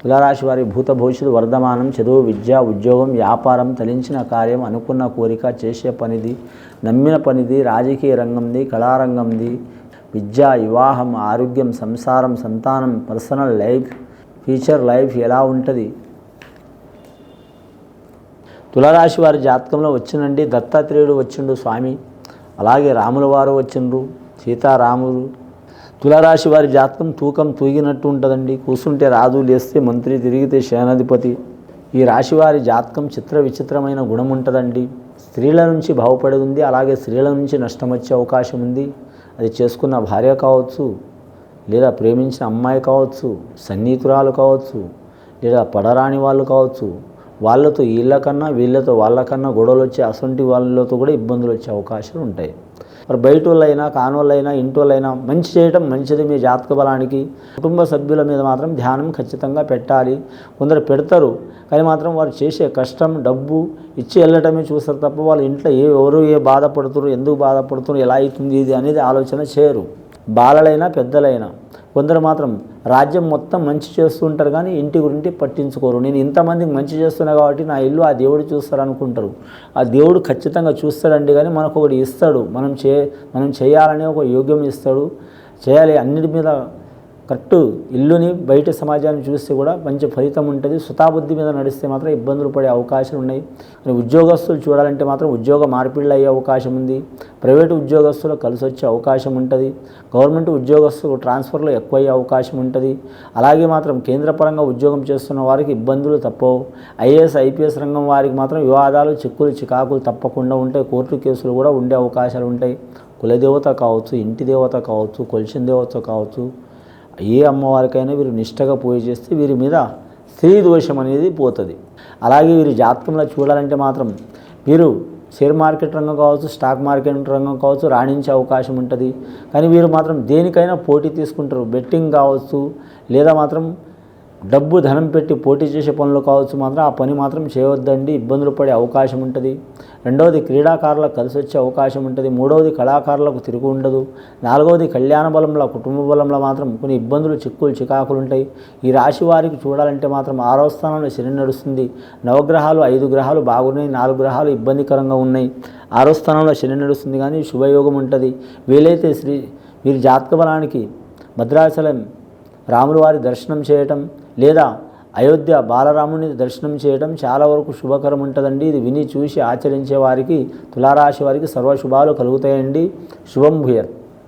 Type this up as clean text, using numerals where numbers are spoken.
తులారాశి వారి భూత భవిష్యత్తు వర్ధమానం, చదువు, విద్య, ఉద్యోగం, వ్యాపారం, తలించిన కార్యం, అనుకున్న కోరిక, చేసే పనిది, నమ్మిన పనిది, రాజకీయ రంగంది, కళారంగంది, విద్య, వివాహం, ఆరోగ్యం, సంసారం, సంతానం, పర్సనల్ లైఫ్, ఫ్యూచర్ లైఫ్ ఎలా ఉంటుంది. తులారాశి వారి జాతకంలో వచ్చినండి దత్తాత్రేయుడు వచ్చిండు స్వామి, అలాగే రాముల వారు వచ్చిండ్రు, సీతారాములు. తులారాశి వారి జాతకం తూకం తూగినట్టు ఉంటుందండి. కూర్చుంటే రాజు, లేస్తే మంత్రి, తిరిగితే సేనాధిపతి. ఈ రాశి వారి జాతకం చిత్ర విచిత్రమైన గుణం ఉంటుందండి. స్త్రీల నుంచి బాగుపడి ఉంది, అలాగే స్త్రీల నుంచి నష్టం వచ్చే అవకాశం ఉంది. అది చేసుకున్న భార్య కావచ్చు, లేదా ప్రేమించిన అమ్మాయి కావచ్చు, సన్నిహితురాలు కావచ్చు, లేదా పడరాని వాళ్ళు కావచ్చు. వాళ్ళతో వీళ్ళకన్నా వీళ్ళతో వాళ్ళకన్నా గొడవలు వచ్చే అసొంటి వాళ్ళతో కూడా ఇబ్బందులు వచ్చే అవకాశాలు ఉంటాయి. మరి బయట వాళ్ళైనా కానోళ్ళైనా ఇంటి వాళ్ళైనా మంచి చేయడం మంచిది మీ జాతక బలానికి. కుటుంబ సభ్యుల మీద మాత్రం ధ్యానం ఖచ్చితంగా పెట్టాలి. కొందరు పెడతారు కానీ మాత్రం వారు చేసే కష్టం, డబ్బు ఇచ్చి వెళ్ళటమే చూస్తారు తప్ప వాళ్ళ ఇంట్లో ఎవరు బాధపడుతున్నారు, ఎందుకు బాధపడుతున్నారు, ఎలా అవుతుంది ఇది అనేది ఆలోచన చేయరు. బాలలైనా పెద్దలైనా కొందరు మాత్రం రాజ్యం మొత్తం మంచి చేస్తూ ఉంటారు కానీ ఇంటి గురించి పట్టించుకోరు. నేను ఇంతమందికి మంచి చేస్తున్నా కాబట్టి నా ఇల్లు ఆ దేవుడు చూస్తారు అనుకుంటారు. ఆ దేవుడు ఖచ్చితంగా చూస్తాడండి, కానీ మనకు ఒకటి ఇస్తాడు. మనం చేయాలనే ఒక యోగ్యం ఇస్తాడు. చేయాలి అన్నిటి మీద కరెక్ట్ ఇల్లుని బయట సమాజాన్ని చూస్తే కూడా మంచి ఫలితం ఉంటుంది. సుతాబుద్ధి మీద నడిస్తే మాత్రం ఇబ్బందులు పడే అవకాశాలు ఉన్నాయి. ఉద్యోగస్తులు చూడాలంటే మాత్రం ఉద్యోగ మార్పిళ్ళు అయ్యే అవకాశం ఉంది. ప్రైవేటు ఉద్యోగస్తులు కలిసి వచ్చే అవకాశం ఉంటుంది. గవర్నమెంట్ ఉద్యోగస్తులు ట్రాన్స్ఫర్లో ఎక్కువ అయ్యే అవకాశం ఉంటుంది. అలాగే మాత్రం కేంద్రపరంగా ఉద్యోగం చేస్తున్న వారికి ఇబ్బందులు తప్పవు. ఐఏఎస్ ఐపీఎస్ రంగం వారికి మాత్రం వివాదాలు, చిక్కులు, చికాకులు తప్పకుండా ఉంటాయి. కోర్టు కేసులు కూడా ఉండే అవకాశాలు ఉంటాయి. కులదేవత కావచ్చు, ఇంటి దేవత కావచ్చు, కొలిచిన దేవత కావచ్చు, ఏ అమ్మవారికైనా వీరు నిష్టగా పూజ చేస్తే వీరి మీద స్త్రీ దోషం అనేది పోతుంది. అలాగే వీరి జాతకంలో చూడాలంటే మాత్రం వీరు షేర్ మార్కెట్ రంగం కావచ్చు, స్టాక్ మార్కెట్ రంగం కావచ్చు రాణించే అవకాశం ఉంటుంది. కానీ వీరు మాత్రం దేనికైనా పోటీ తీసుకుంటారు. బెట్టింగ్ కావచ్చు, లేదా మాత్రం డబ్బు ధనం పెట్టి పోటీ చేసే పనులు కావచ్చు, మాత్రం ఆ పని మాత్రం చేయవద్దండి, ఇబ్బందులు పడే అవకాశం ఉంటుంది. రెండవది క్రీడాకారులకు కలిసి వచ్చే అవకాశం ఉంటుంది. మూడవది కళాకారులకు తిరుగు ఉండదు. నాలుగవది కళ్యాణ బలంలో, కుటుంబ బలంలో మాత్రం కొన్ని ఇబ్బందులు, చిక్కులు, చికాకులు ఉంటాయి. ఈ రాశి వారికి చూడాలంటే మాత్రం 6వ స్థానంలో శని నడుస్తుంది. నవగ్రహాలు 5 గ్రహాలు బాగున్నాయి, 4 గ్రహాలు ఇబ్బందికరంగా ఉన్నాయి. 6వ స్థానంలో శని నడుస్తుంది కానీ శుభయోగం ఉంటుంది. వీలైతే వీరి జాతక బలానికి భద్రాచలం రాముల వారి దర్శనం చేయటం, లేదా అయోధ్య బాలరాముని దర్శనం చేయడం చాలా వరకు శుభకరం ఉంటుందండి. ఇది విని చూసి ఆచరించే వారికి, తులారాశి వారికి సర్వశుభాలు కలుగుతాయండి. శుభం భూయత్.